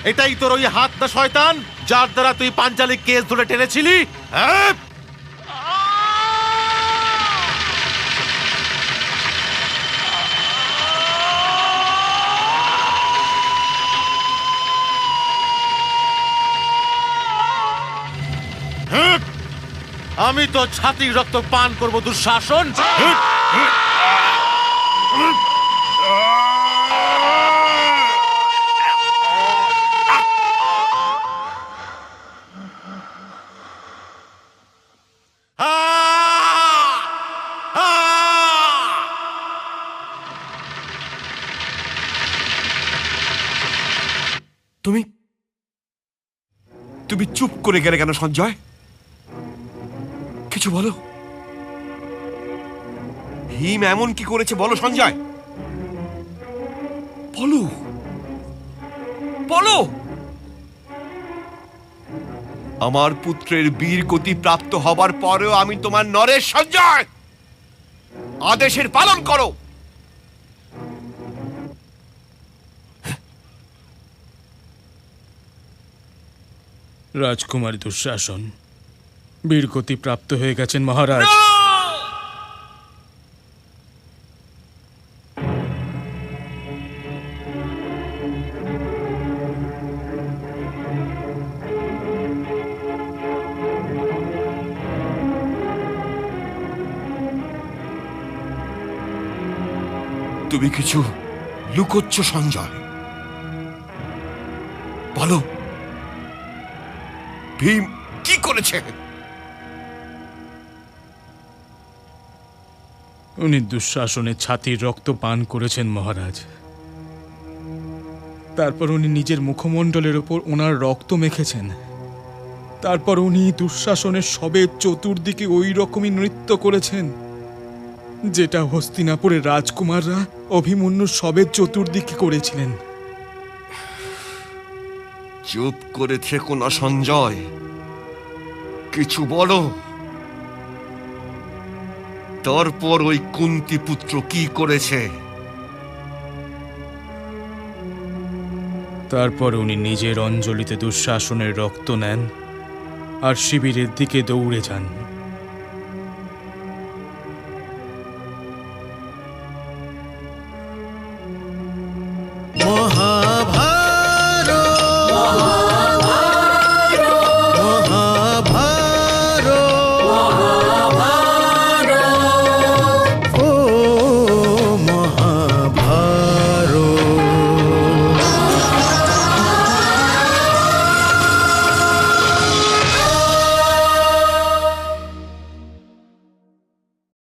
এটাই তোর ওই হাত না শয়তান, যার দ্বারা তুই পাঞ্চালি কেস ধরে টেনেছিলি? হ্যাঁ, আমি তো ছাতির রক্ত পান করব দুঃশাসন। তুমি তুমি চুপ করে গেলে কেন সঞ্জয়? কিছু বলো। ভীম এমন কি করেছে বলো সঞ্জয়, বলো বলো। আমার পুত্রের বীর গতি প্রাপ্ত হবার পরেও আমি তোমার নরেশ সঞ্জয়, আদেশের পালন করো। রাজকুমারী দুঃশাসন বীরগতি প্রাপ্ত হয়ে গেছেন মহারাজ। তুমি কিছু লুকোচ্ছ সঞ্জয়, বলো ভীম কি করেছে? উনি দুঃশাসনের ছাতির রক্ত পান করেছেন মহারাজ। তারপর উনি নিজের মুখমণ্ডলের ওপর ওনার রক্ত মেখেছেন। তারপর উনি দুঃশাসনের শবের চতুর্দিকে ওই রকমই নৃত্য করেছেন, যেটা হস্তিনাপুরের রাজকুমাররা অভিমন্যুর শবের চতুর্দিকে করেছিলেন। চুপ করে থেকো না সঞ্জয়, কিছু বলো। তারপর ওই কুন্তী পুত্র কি করেছে? তারপর উনি নিজের অঞ্জলিতে দুঃশাসনের রক্ত নেন আর শিবিরের দিকে দৌড়ে যান।